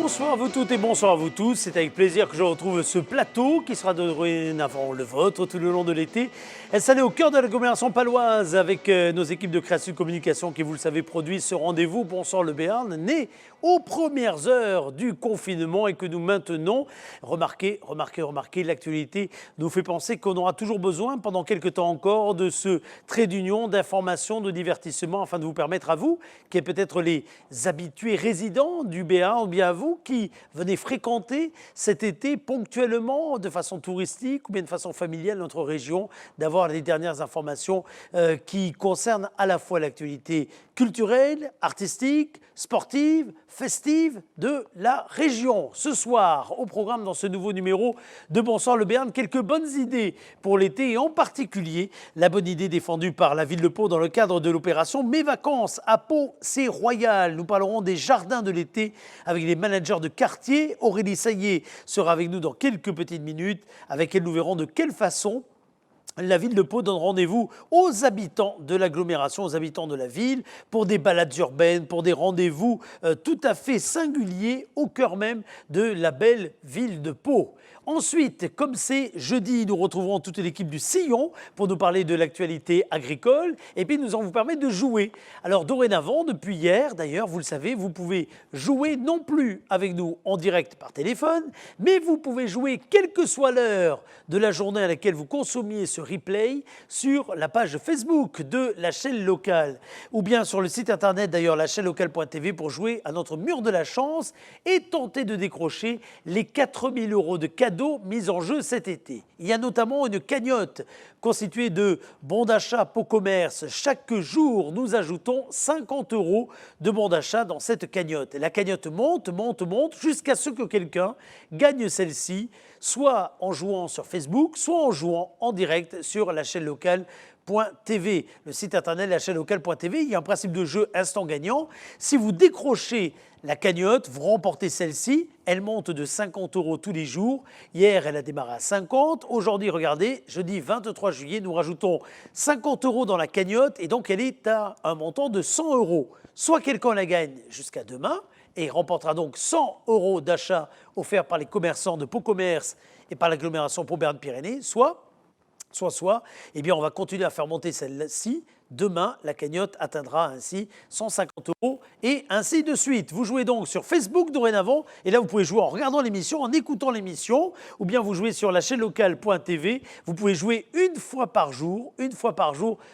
Bonsoir à vous toutes et bonsoir à vous tous. C'est avec plaisir que je retrouve ce plateau qui sera dorénavant le vôtre tout le long de l'été. Installé au cœur de l'agglomération paloise avec nos équipes de création et de communication qui, vous le savez, produisent ce rendez-vous Bonsoir le Béarn, né aux premières heures du confinement et que nous maintenons. Remarquez, l'actualité nous fait penser qu'on aura toujours besoin, pendant quelques temps encore, de ce trait d'union, d'information, de divertissement, afin de vous permettre à vous, qui êtes peut-être les habitués résidents du Béarn, ou bien à vous qui venez fréquenter cet été ponctuellement, de façon touristique ou bien de façon familiale notre région, d'avoir les dernières informations qui concernent à la fois l'actualité culturelle, artistique, sportive, festive de la région. Ce soir, au programme dans ce nouveau numéro de Bonsoir le Béarn, quelques bonnes idées pour l'été et en particulier la bonne idée défendue par la ville de Pau dans le cadre de l'opération Mes vacances à Pau, c'est royal. Nous parlerons des jardins de l'été avec les managers de quartier. Aurélie Saillé sera avec nous dans quelques petites minutes, avec elle nous verrons de quelle façon la ville de Pau donne rendez-vous aux habitants de l'agglomération, aux habitants de la ville, pour des balades urbaines, pour des rendez-vous tout à fait singuliers au cœur même de la belle ville de Pau. Ensuite, comme c'est jeudi, nous retrouverons toute l'équipe du Sillon pour nous parler de l'actualité agricole et puis nous allons vous permettre de jouer. Alors dorénavant, depuis hier d'ailleurs, vous le savez, vous pouvez jouer non plus avec nous en direct par téléphone, mais vous pouvez jouer quelle que soit l'heure de la journée à laquelle vous consommiez ce replay sur la page Facebook de la chaîne locale ou bien sur le site internet d'ailleurs lachaînelocale.tv pour jouer à notre mur de la chance et tenter de décrocher les 4 000 € de cadeaux mis en jeu cet été. Il y a notamment une cagnotte constituée de bons d'achat Pau Commerce. Chaque jour, nous ajoutons 50 € de bons d'achat dans cette cagnotte. Et la cagnotte monte jusqu'à ce que quelqu'un gagne celle-ci, soit en jouant sur Facebook, soit en jouant en direct sur la chaîne locale.tv. Le site internet lachaînelocale.tv, il y a un principe de jeu instant gagnant. Si vous décrochez la cagnotte, vous remportez celle-ci. Elle monte de 50 € tous les jours. Hier, elle a démarré à 50. Aujourd'hui, regardez, jeudi 23 juillet, nous rajoutons 50 € dans la cagnotte et donc elle est à un montant de 100 €. Soit quelqu'un la gagne jusqu'à demain et remportera donc 100 € d'achat offerts par les commerçants de Pau Commerce et par l'agglomération Pau-Béarn-Pyrénées, soit, eh bien on va continuer à faire monter celle-ci. Demain, la cagnotte atteindra ainsi 150 € et ainsi de suite. Vous jouez donc sur Facebook dorénavant et là vous pouvez jouer en regardant l'émission, en écoutant l'émission ou bien vous jouez sur la chaîne locale.tv. Vous pouvez jouer une fois par jour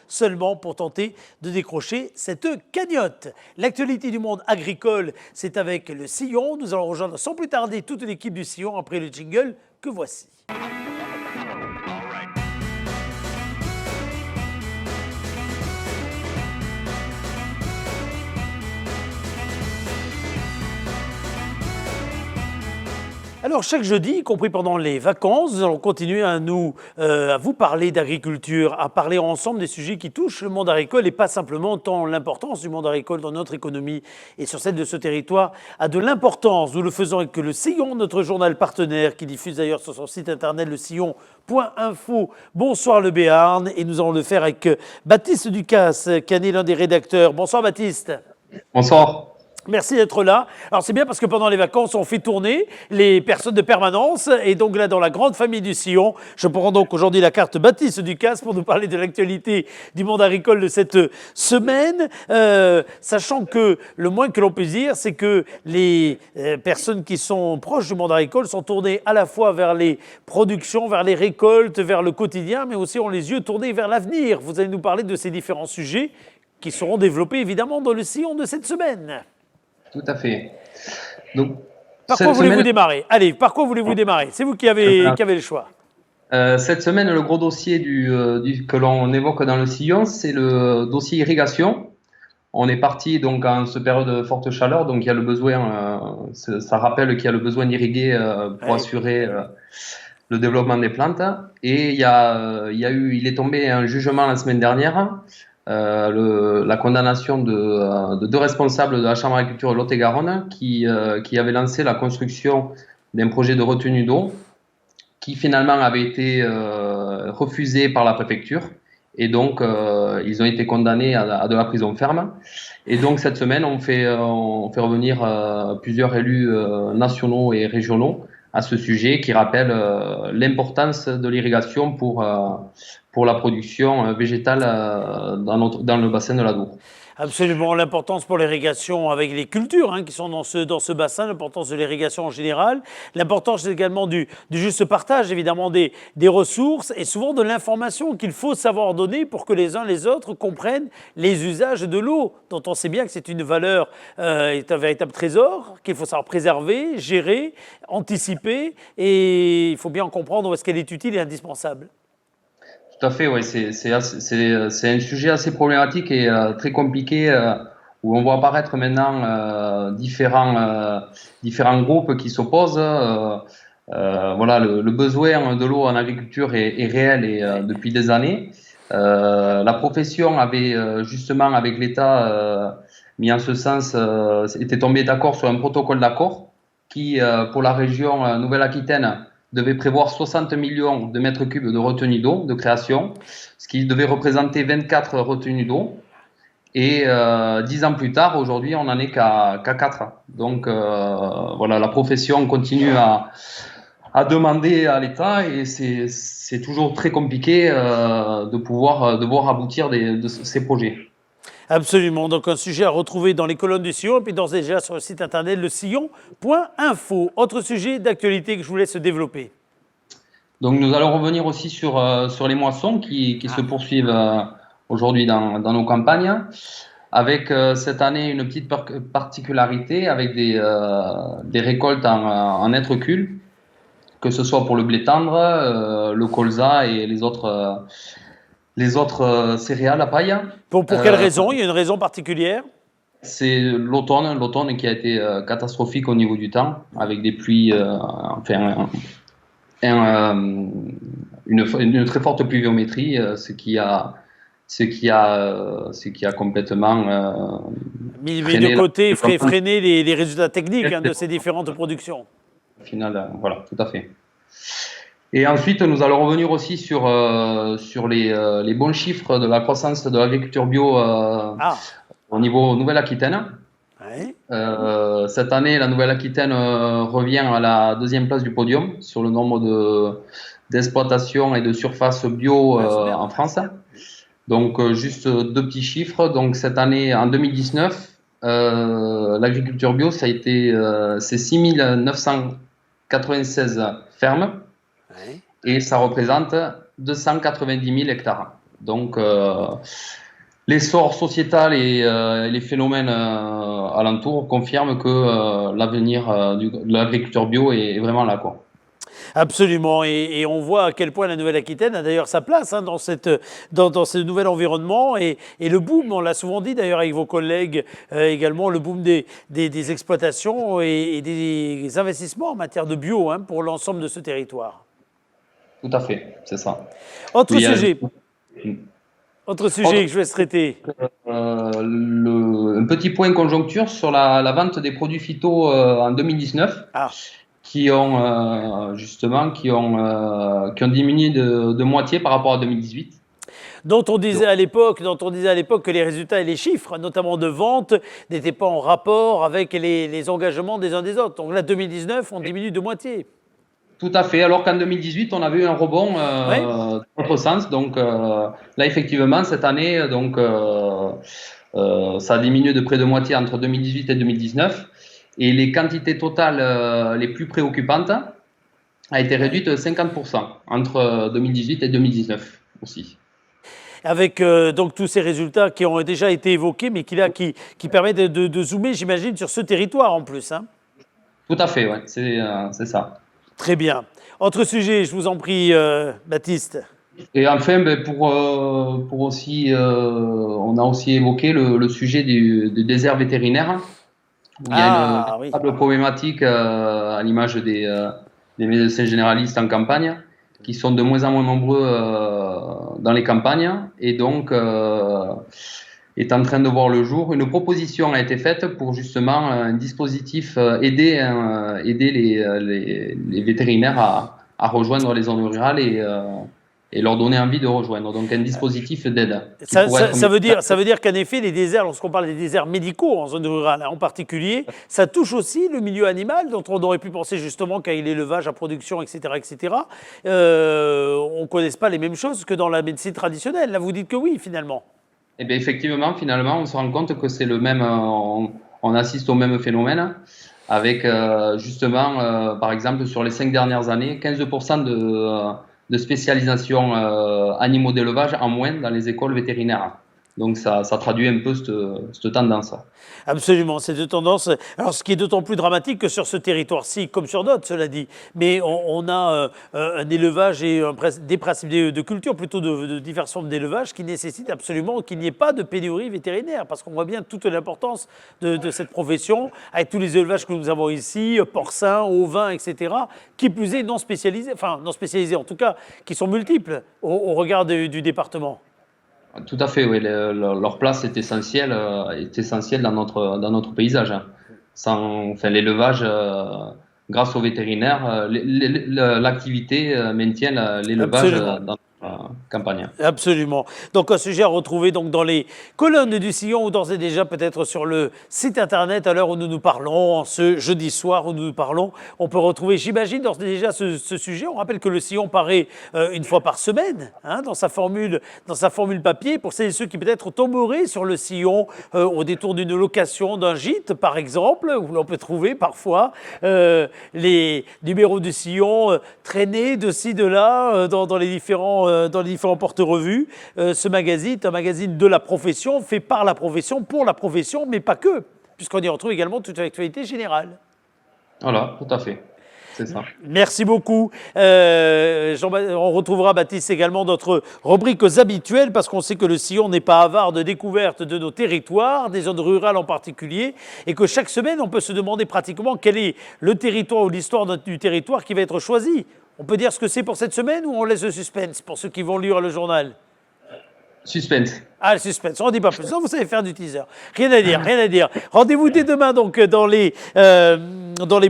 seulement pour tenter de décrocher cette cagnotte. L'actualité du monde agricole, c'est avec le Sillon. Nous allons rejoindre sans plus tarder toute l'équipe du Sillon après le jingle que voici. Alors chaque jeudi, y compris pendant les vacances, nous allons continuer à vous parler d'agriculture, à parler ensemble des sujets qui touchent le monde agricole et pas simplement tant l'importance du monde agricole dans notre économie et sur celle de ce territoire a de l'importance. Nous le faisons avec le Sillon, notre journal partenaire qui diffuse d'ailleurs sur son site internet le sillon.info. Bonsoir le Béarn et nous allons le faire avec Baptiste Ducasse qui est l'un des rédacteurs. Bonsoir Baptiste. Bonsoir. Merci d'être là. Alors c'est bien parce que pendant les vacances, on fait tourner les personnes de permanence. Et donc là, dans la grande famille du Sillon, je prends donc aujourd'hui la carte Baptiste Ducasse pour nous parler de l'actualité du monde agricole de cette semaine. Sachant que le moins que l'on puisse dire, c'est que les personnes qui sont proches du monde agricole sont tournées à la fois vers les productions, vers les récoltes, vers le quotidien, mais aussi ont les yeux tournés vers l'avenir. Vous allez nous parler de ces différents sujets qui seront développés évidemment dans le Sillon de cette semaine. Tout à fait. Donc, par quoi voulez-vous démarrer? Allez, par quoi voulez-vous démarrer? C'est vous qui avez le choix. Cette semaine, le gros dossier que l'on évoque dans le Sillon, c'est le dossier irrigation. On est parti donc en cette période de forte chaleur, donc il y a le besoin, ça rappelle qu'il y a le besoin d'irriguer pour assurer le développement des plantes. Et il est tombé un jugement la semaine dernière. La condamnation de 2 responsables de la Chambre d'agriculture de Lot-et-Garonne qui avaient lancé la construction d'un projet de retenue d'eau qui finalement avait été refusé par la préfecture Et donc, ils ont été condamnés à de la prison ferme. Et donc, cette semaine, on fait revenir plusieurs élus nationaux et régionaux à ce sujet qui rappellent l'importance de l'irrigation pour la production végétale dans le bassin de l'Adour. Absolument, l'importance pour l'irrigation avec les cultures qui sont dans ce bassin, l'importance de l'irrigation en général, l'importance également du juste partage évidemment des ressources et souvent de l'information qu'il faut savoir donner pour que les uns les autres comprennent les usages de l'eau, dont on sait bien que c'est une valeur, est un véritable trésor qu'il faut savoir préserver, gérer, anticiper et il faut bien en comprendre où est-ce qu'elle est utile et indispensable. Tout à fait, ouais, c'est un sujet assez problématique et très compliqué où on voit apparaître maintenant différents groupes qui s'opposent. Voilà, le besoin de l'eau en agriculture est réel et depuis des années. La profession avait justement avec l'État mis en ce sens, était tombé d'accord sur un protocole d'accord qui, pour la région Nouvelle-Aquitaine, devait prévoir 60 millions de mètres cubes de retenue d'eau, de création, ce qui devait représenter 24 retenues d'eau. Et 10 ans plus tard, aujourd'hui, on n'en est qu'à 4. Donc voilà, la profession continue à demander à l'État et c'est toujours très compliqué de voir aboutir de ces projets. Absolument, donc un sujet à retrouver dans les colonnes du Sillon et puis d'ores et déjà sur le site internet lesillon.info. Autre sujet d'actualité que je vous laisse développer. Donc nous allons revenir aussi sur les moissons qui se poursuivent aujourd'hui dans nos campagnes, avec cette année une petite particularité avec des récoltes en net recul, que ce soit pour le blé tendre, le colza et les autres céréales à paille. Pour quelle raison? Il y a une raison particulière? C'est l'automne qui a été catastrophique au niveau du temps, avec des pluies, une très forte pluviométrie, ce qui a complètement mis de côté, freiner les résultats techniques de ces différentes productions. Au final, voilà, tout à fait. Et ensuite, nous allons revenir aussi sur les bons chiffres de la croissance de l'agriculture bio au niveau Nouvelle-Aquitaine. Ouais. Cette année, la Nouvelle-Aquitaine revient à la 2e place du podium sur le nombre d'exploitations et de surfaces bio en France. Donc, juste 2 petits chiffres. Donc, cette année, en 2019, l'agriculture bio, c'est 6996 fermes. Ouais. Et ça représente 290 000 hectares. Donc, l'essor sociétal et les phénomènes alentours confirment que l'avenir de l'agriculture bio est vraiment là, quoi. Absolument, et on voit à quel point la Nouvelle-Aquitaine a d'ailleurs sa place dans ce nouvel environnement et le boom, on l'a souvent dit d'ailleurs avec vos collègues également, le boom des exploitations et des investissements en matière de bio pour l'ensemble de ce territoire. Tout à fait, c'est ça. Autre sujet que je vais traiter. Un petit point conjoncture sur la vente des produits phyto en 2019. Qui ont diminué de moitié par rapport à 2018. Dont on disait à l'époque que les résultats et les chiffres, notamment de vente, n'étaient pas en rapport avec les engagements des uns des autres. Donc là, 2019, on diminue de moitié. Tout à fait, alors qu'en 2018, on avait eu un rebond dans l'autre sens. Donc là, effectivement, cette année, ça a diminué de près de moitié entre 2018 et 2019. Et les quantités totales les plus préoccupantes a été réduite de 50% entre 2018 et 2019 aussi. Avec donc tous ces résultats qui ont déjà été évoqués, mais qui permettent de zoomer, j'imagine, sur ce territoire en plus. Tout à fait, ouais, c'est ça. Très bien. Autre sujet, je vous en prie, Baptiste. Et enfin, pour aussi, on a aussi évoqué le sujet du désert vétérinaire. Où il y a une véritable problématique à l'image des médecins généralistes en campagne, qui sont de moins en moins nombreux dans les campagnes, et donc est en train de voir le jour. Une proposition a été faite pour justement un dispositif aider les vétérinaires à rejoindre les zones rurales et leur donner envie de rejoindre. Donc un dispositif d'aide. Ça veut dire qu'en effet, les déserts, lorsqu'on parle des déserts médicaux en zone rurale en particulier, ça touche aussi le milieu animal, dont on aurait pu penser justement qu'avec l'élevage à production, etc., on ne connaisse pas les mêmes choses que dans la médecine traditionnelle. Là, vous dites que oui, finalement. Eh bien, effectivement, finalement, on se rend compte que c'est le même, on assiste au même phénomène, avec justement, par exemple, sur les 5 dernières années, 15% de spécialisation animaux d'élevage en moins dans les écoles vétérinaires. Donc ça traduit un peu cette tendance. Absolument, c'est de tendance. Alors, ce qui est d'autant plus dramatique que sur ce territoire-ci, comme sur d'autres, cela dit. Mais on a un élevage et des principes de culture, plutôt de diverses formes d'élevage, qui nécessitent absolument qu'il n'y ait pas de pénurie vétérinaire. Parce qu'on voit bien toute l'importance de cette profession, avec tous les élevages que nous avons ici, porcins, ovins, etc., qui plus est non spécialisés, en tout cas, qui sont multiples au regard du département. Tout à fait, oui. Leur place est essentielle dans notre paysage. Sans l'élevage, grâce aux vétérinaires, l'activité maintient l'élevage dans notre campagne. Absolument. Donc un sujet à retrouver donc dans les colonnes du Sillon ou d'ores et déjà peut-être sur le site internet à l'heure où nous nous parlons, ce jeudi soir où nous nous parlons. On peut retrouver, j'imagine, d'ores et déjà ce sujet. On rappelle que le Sillon paraît une fois par semaine dans sa formule papier. Pour celles et ceux qui peut-être tomberaient sur le Sillon au détour d'une location d'un gîte, par exemple, où l'on peut trouver parfois les numéros du Sillon traînés de ci, de là dans les différents porte-revues. Ce magazine est un magazine de la profession, fait par la profession, pour la profession, mais pas que, puisqu'on y retrouve également toute l'actualité générale. Voilà, tout à fait. C'est ça. Merci beaucoup. On retrouvera, Baptiste, également notre rubrique habituelle, parce qu'on sait que le Sillon n'est pas avare de découvertes de nos territoires, des zones rurales en particulier, et que chaque semaine, on peut se demander pratiquement quel est le territoire ou l'histoire du territoire qui va être choisi. On peut dire ce que c'est pour cette semaine ou on laisse le suspense pour ceux qui vont lire le journal? Suspense. Ah, le suspense, on ne dit pas plus. Non, vous savez faire du teaser. Rien à dire. Rendez-vous dès demain donc dans les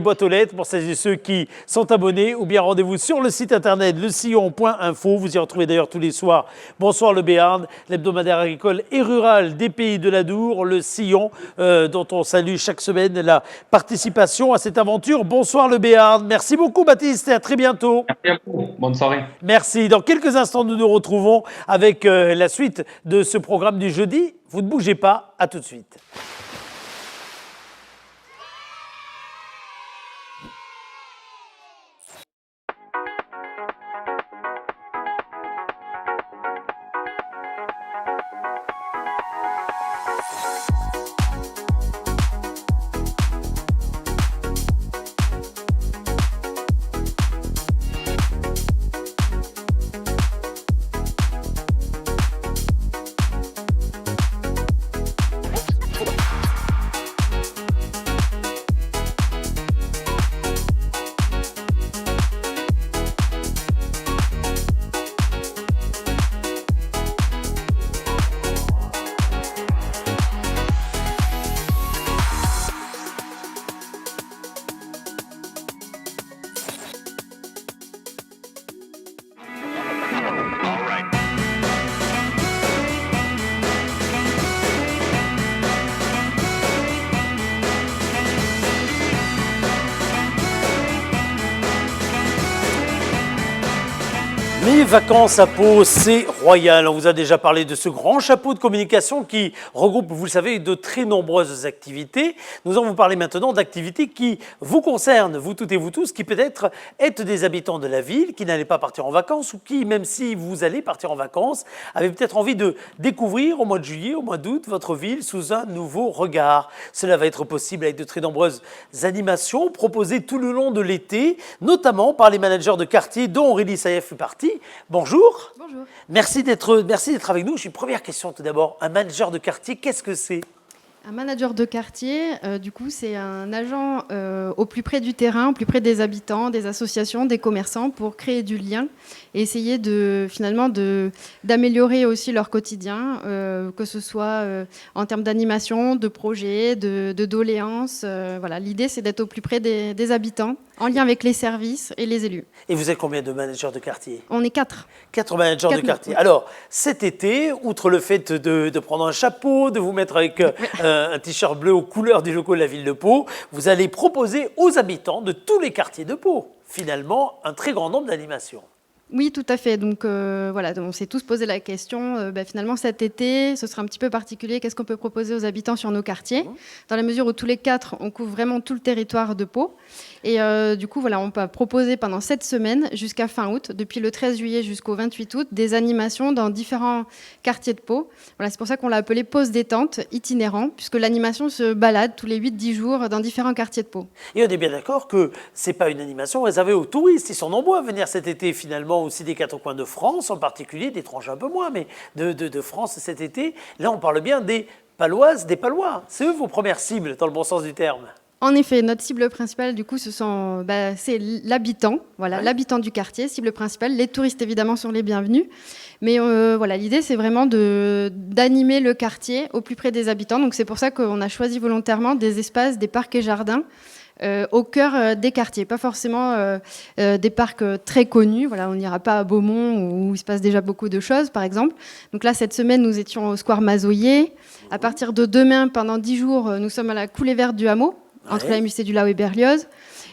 boîtes aux lettres pour celles et ceux qui sont abonnés, ou bien rendez-vous sur le site internet lesillon.info. Vous y retrouvez d'ailleurs tous les soirs Bonsoir le Béarn, l'hebdomadaire agricole et rural des pays de l'Adour, le Sillon, dont on salue chaque semaine la participation à cette aventure. Bonsoir le Béarn. Merci beaucoup Baptiste et à très bientôt. Merci à vous. Bonne soirée. Merci. Dans quelques instants, nous nous retrouvons avec la suite de ce programme du jeudi. Vous ne bougez pas, à tout de suite. Les vacances à Pau, c'est royal. On vous a déjà parlé de ce grand chapeau de communication qui regroupe, vous le savez, de très nombreuses activités. Nous allons vous parler maintenant d'activités qui vous concernent, vous toutes et vous tous, qui peut-être êtes des habitants de la ville, qui n'allez pas partir en vacances ou qui, même si vous allez partir en vacances, avez peut-être envie de découvrir au mois de juillet, au mois d'août, votre ville sous un nouveau regard. Cela va être possible avec de très nombreuses animations proposées tout le long de l'été, notamment par les managers de quartier dont Aurélie Saïef fait partie. Bonjour. Bonjour. Merci d'être avec nous. J'ai une première question tout d'abord. Un manager de quartier, qu'est-ce que c'est? Un manager de quartier, du coup, c'est un agent au plus près du terrain, au plus près des habitants, des associations, des commerçants, pour créer du lien et essayer d'améliorer aussi leur quotidien, que ce soit en termes d'animation, de projets, de doléances. Voilà. L'idée, c'est d'être au plus près des habitants, en lien avec les services et les élus. Et vous êtes combien de managers de quartier? On est 4. 4 managers de quartier. Alors, cet été, outre le fait de prendre un chapeau, de vous mettre avec un t-shirt bleu aux couleurs du logo de la ville de Pau, vous allez proposer aux habitants de tous les quartiers de Pau, finalement, un très grand nombre d'animations. Oui, tout à fait. Donc voilà, on s'est tous posé la question. Finalement, cet été, ce sera un petit peu particulier. Qu'est-ce qu'on peut proposer aux habitants sur nos quartiers? Dans la mesure où tous les 4, on couvre vraiment tout le territoire de Pau. Et du coup, voilà, on peut proposer pendant 7 semaines, jusqu'à fin août, depuis le 13 juillet jusqu'au 28 août, des animations dans différents quartiers de Pau. Voilà, c'est pour ça qu'on l'a appelé pause détente itinérant, puisque l'animation se balade tous les 8-10 jours dans différents quartiers de Pau. Et on est bien d'accord que ce n'est pas une animation réservée aux touristes. Ils sont nombreux à venir cet été, finalement, aussi des 4 coins de France, en particulier, d'étrangers un peu moins, mais de France cet été. Là, on parle bien des Paloises, des Palois. C'est eux vos premières cibles, dans le bon sens du terme. En effet, notre cible principale, du coup, c'est l'habitant, voilà, l'habitant du quartier, cible principale. Les touristes, évidemment, sont les bienvenus. Mais voilà, l'idée, c'est vraiment d'animer le quartier au plus près des habitants. Donc, c'est pour ça qu'on a choisi volontairement des espaces, des parcs et jardins au cœur des quartiers. Pas forcément des parcs très connus. Voilà, on n'ira pas à Beaumont où il se passe déjà beaucoup de choses, par exemple. Donc là, cette semaine, nous étions au Square Mazoyer. À partir de demain, pendant 10 jours, nous sommes à la coulée verte du Hameau, entre la MUC du Lao et Berlioz.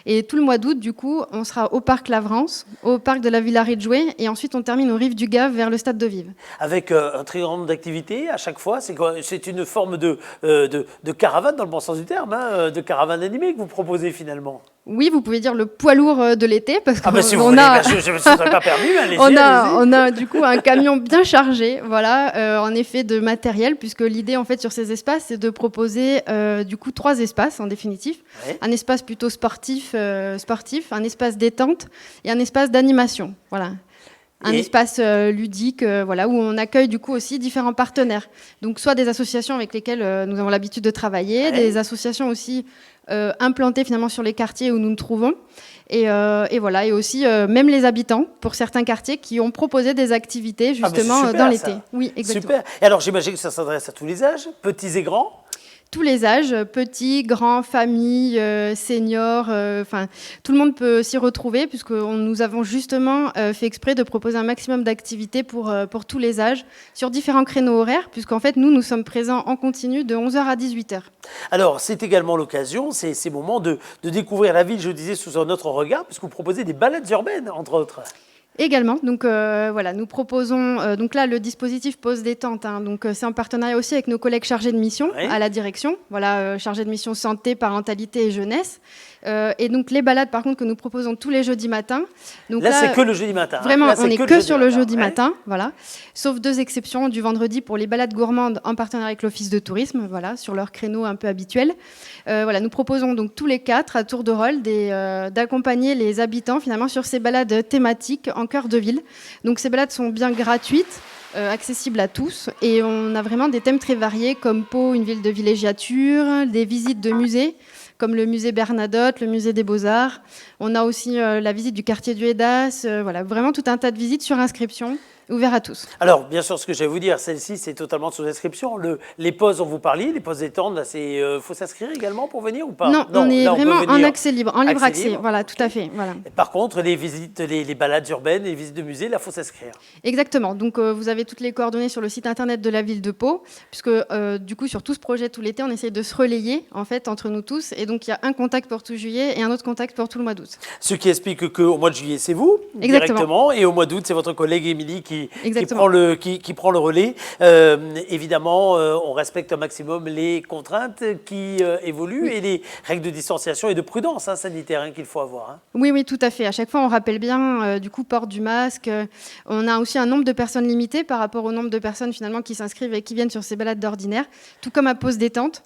Et tout le mois d'août, du coup, on sera au parc Lavrance, au parc de la Villa Ridgeway, et ensuite on termine aux rives du Gave vers le stade de Vive. Avec un très grand nombre d'activités à chaque fois. C'est une forme de caravane, dans le bon sens du terme, hein, de caravane animée que vous proposez finalement. Oui, vous pouvez dire le poids lourd de l'été, parce qu'on si vous voulez, je ne me serais pas permis, allez-y, on a du coup un camion bien chargé, voilà, en effet de matériel, puisque l'idée en fait sur ces espaces, c'est de proposer du coup 3 espaces en définitif, un espace plutôt sportif, un espace détente et un espace d'animation, voilà. Un espace ludique, voilà, où on accueille du coup aussi différents partenaires. Donc soit des associations avec lesquelles nous avons l'habitude de travailler, des associations aussi implantées finalement sur les quartiers où nous nous trouvons. Et voilà, et aussi même les habitants pour certains quartiers qui ont proposé des activités justement dans l'été. Oui, exactement. Super. Et alors j'imagine que ça s'adresse à tous les âges, petits et grands. Tous les âges, petits, grands, familles, seniors, tout le monde peut s'y retrouver puisque nous avons justement fait exprès de proposer un maximum d'activités pour tous les âges sur différents créneaux horaires puisqu'en fait nous sommes présents en continu de 11h à 18h. Alors c'est également l'occasion, ces moments de découvrir la ville, je disais, sous un autre regard puisque vous proposez des balades urbaines entre autres. Également, donc voilà, nous proposons donc là le dispositif pause détente, hein, donc c'est en partenariat aussi avec nos collègues chargés de mission à la direction, voilà, chargés de mission santé, parentalité et jeunesse. Et donc les balades par contre que nous proposons tous les jeudis matins. Donc là c'est que le jeudi matin. Vraiment, on est que sur le jeudi matin, voilà. Sauf 2 exceptions du vendredi pour les balades gourmandes en partenariat avec l'office de tourisme, voilà, sur leur créneau un peu habituel. Voilà, nous proposons donc tous les 4 à tour de rôle d'accompagner les habitants finalement sur ces balades thématiques en cœur de ville. Donc ces balades sont bien gratuites. Accessibles à tous et on a vraiment des thèmes très variés comme Pau, une ville de villégiature, des visites de musées comme le musée Bernadotte, le musée des Beaux-Arts. On a aussi la visite du quartier du Hédas, voilà, vraiment tout un tas de visites sur inscription. Ouvert à tous. Alors, bien sûr, ce que je vais vous dire, celle-ci, c'est totalement sous inscription. Les pauses dont vous parliez, les pauses détentes, là, faut s'inscrire également pour venir ou pas? Non, on est vraiment en accès libre, en libre accès. Libre. Voilà, tout à fait. Voilà. Par contre, les visites, les balades urbaines, les visites de musées, là, il faut s'inscrire. Exactement. Donc, vous avez toutes les coordonnées sur le site internet de la ville de Pau, puisque du coup, sur tout ce projet, tout l'été, on essaye de se relayer, en fait, entre nous tous. Et donc, il y a un contact pour tout juillet et un autre contact pour tout le mois d'août. Ce qui explique qu'au mois de juillet, c'est vous, directement, et au mois d'août, c'est votre collègue Émilie qui prend le relais. Évidemment, on respecte un maximum les contraintes qui évoluent et les règles de distanciation et de prudence sanitaire qu'il faut avoir. Hein. Oui, tout à fait. À chaque fois, on rappelle bien, du coup, port du masque. On a aussi un nombre de personnes limité par rapport au nombre de personnes finalement qui s'inscrivent et qui viennent sur ces balades d'ordinaire, tout comme à pause détente.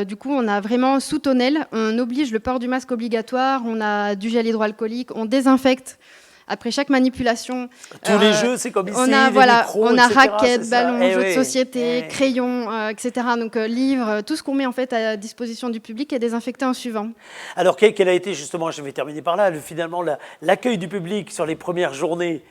Du coup, on a vraiment sous tonnelle, on oblige le port du masque obligatoire, on a du gel hydroalcoolique, on désinfecte Après chaque manipulation, tous les jeux, c'est comme ici, on a, les voilà, micros, on a etc., raquettes, ballons, jeux de société, Eh. crayons, etc. Donc livres, tout ce qu'on met en fait à disposition du public est désinfecté en suivant. Alors, quel a été justement, je vais terminer par là, finalement l'accueil du public sur les premières journées?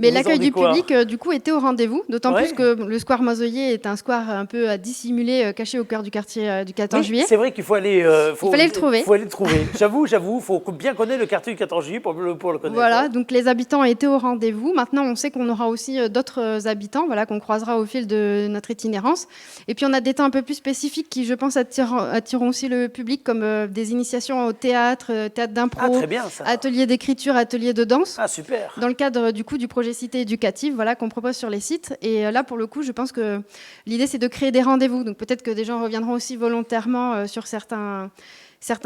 Mais l'accueil du public, du coup, était au rendez-vous, d'autant plus que le square Mozoyer est un square un peu à dissimuler, caché au cœur du quartier du 14 juillet. C'est vrai qu'il faut aller... il fallait le trouver. Il faut aller le trouver. J'avoue, il faut bien connaître le quartier du 14 juillet pour le connaître. Voilà, donc les habitants étaient au rendez-vous. Maintenant, on sait qu'on aura aussi d'autres habitants, voilà, qu'on croisera au fil de notre itinérance. Et puis, on a des temps un peu plus spécifiques qui, je pense, attireront aussi le public, comme des initiations au théâtre, théâtre d'impro, ateliers d'écriture, ateliers de danse. Ah, super. Dans le cadre, du coup, du projet Cité éducative, voilà, qu'on propose sur les sites. Et là, pour le coup, je pense que l'idée, c'est de créer des rendez-vous. Donc, peut-être que des gens reviendront aussi volontairement sur certains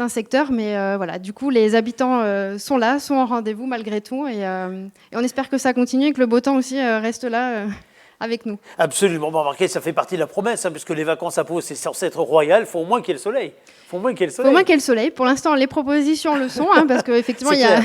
secteurs, mais voilà, du coup, les habitants sont là, sont en rendez-vous malgré tout, et on espère que ça continue et que le beau temps aussi reste là avec nous. Absolument, bon, remarquez, ça fait partie de la promesse, puisque les vacances à Pau, c'est censé être royal, il faut au moins qu'il y ait le soleil. Il faut au moins qu'il y ait le soleil. Pour l'instant, les propositions le sont, parce qu'effectivement, il y a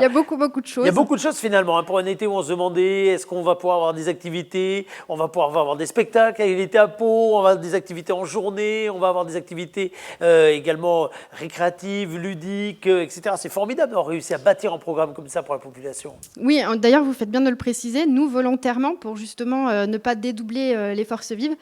beaucoup de choses. Il y a beaucoup de choses finalement. Pour un été où on se demandait est-ce qu'on va pouvoir avoir des activités, on va pouvoir avoir des spectacles. Il était à Pau, on va avoir des activités en journée, on va avoir des activités également récréatives, ludiques, etc. C'est formidable d'avoir réussi à bâtir un programme comme ça pour la population. Oui, d'ailleurs, vous faites bien de le préciser. Nous, volontairement, pour justement ne pas dédoubler les forces vives,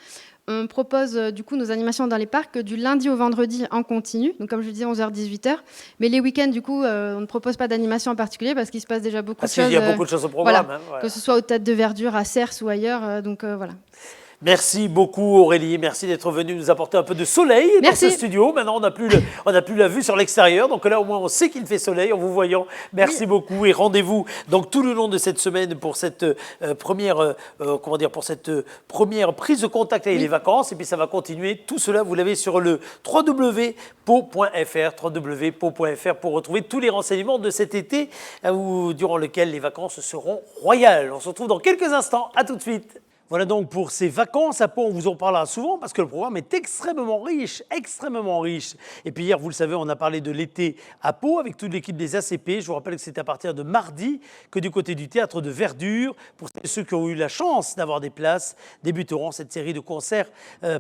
on propose du coup nos animations dans les parcs du lundi au vendredi en continu, donc comme je le disais 11h 18h, mais les week-ends du coup on ne propose pas d'animation en particulier parce qu'il se passe déjà beaucoup de choses. Il y a beaucoup de choses au programme. Voilà, que ce soit au Théâtre de Verdure, à Cers ou ailleurs, donc voilà. Merci beaucoup Aurélie, merci d'être venue nous apporter un peu de soleil dans ce studio. Maintenant on n'a plus la vue sur l'extérieur, donc là au moins on sait qu'il fait soleil en vous voyant. Merci beaucoup et rendez-vous donc tout le long de cette semaine pour cette première prise de contact avec les vacances, et puis ça va continuer. Tout cela vous l'avez sur le www.pau.fr pour retrouver tous les renseignements de cet été durant lequel les vacances seront royales. On se retrouve dans quelques instants, à tout de suite. Voilà donc pour ces vacances à Pau, on vous en parlera souvent parce que le programme est extrêmement riche. Et puis hier, vous le savez, on a parlé de l'été à Pau avec toute l'équipe des ACP. Je vous rappelle que c'est à partir de mardi que du côté du Théâtre de Verdure, pour ceux qui ont eu la chance d'avoir des places, débuteront cette série de concerts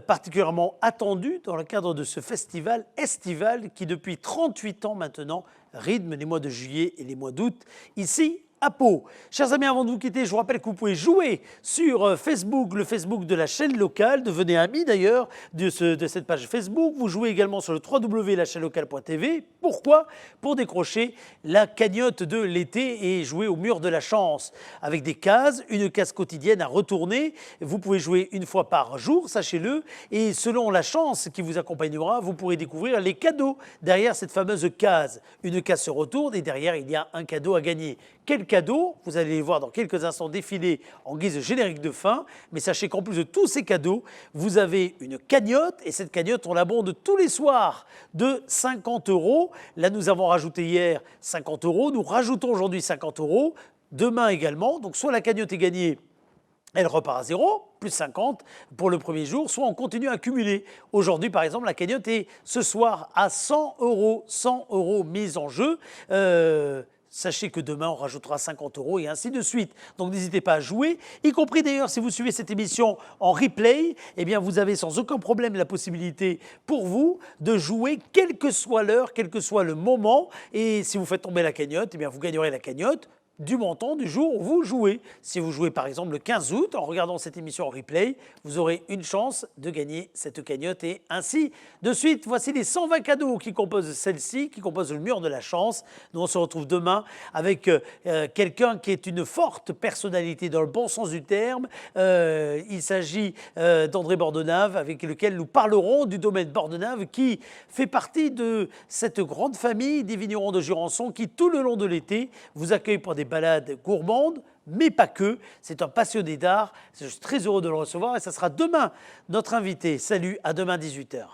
particulièrement attendus dans le cadre de ce festival estival qui depuis 38 ans maintenant rythme les mois de juillet et les mois d'août ici à Pau. Chers amis, avant de vous quitter, je vous rappelle que vous pouvez jouer sur Facebook, le Facebook de la chaîne locale. Devenez amis d'ailleurs de cette page Facebook. Vous jouez également sur le www.lachaînelocale.tv. Pourquoi ? Pour décrocher la cagnotte de l'été et jouer au mur de la chance. Avec des cases, une case quotidienne à retourner. Vous pouvez jouer une fois par jour, sachez-le. Et selon la chance qui vous accompagnera, vous pourrez découvrir les cadeaux derrière cette fameuse case. Une case se retourne et derrière, il y a un cadeau à gagner. Quel cadeau? Vous allez les voir dans quelques instants défiler en guise de générique de fin. Mais sachez qu'en plus de tous ces cadeaux, vous avez une cagnotte. Et cette cagnotte, on l'abonde tous les soirs de 50 €. Là, nous avons rajouté hier 50 €. Nous rajoutons aujourd'hui 50 €. Demain également. Donc, soit la cagnotte est gagnée, elle repart à 0, plus 50 pour le premier jour, soit on continue à cumuler. Aujourd'hui, par exemple, la cagnotte est ce soir à 100 €. 100 € mise en jeu. Sachez que demain, on rajoutera 50 € et ainsi de suite. Donc, n'hésitez pas à jouer, y compris d'ailleurs si vous suivez cette émission en replay, eh bien, vous avez sans aucun problème la possibilité pour vous de jouer, quelle que soit l'heure, quel que soit le moment. Et si vous faites tomber la cagnotte, eh bien, vous gagnerez la cagnotte du montant du jour où vous jouez. Si vous jouez par exemple le 15 août en regardant cette émission en replay, vous aurez une chance de gagner cette cagnotte et ainsi de suite. Voici les 120 cadeaux qui composent celle-ci, qui composent le mur de la chance. Nous on se retrouve demain avec quelqu'un qui est une forte personnalité dans le bon sens du terme. Il s'agit d'André Bordenave avec lequel nous parlerons du domaine Bordenave qui fait partie de cette grande famille des vignerons de Jurançon qui tout le long de l'été vous accueille pour des balades gourmandes, mais pas que. C'est un passionné d'art. Je suis très heureux de le recevoir et ça sera demain notre invité. Salut, à demain 18h.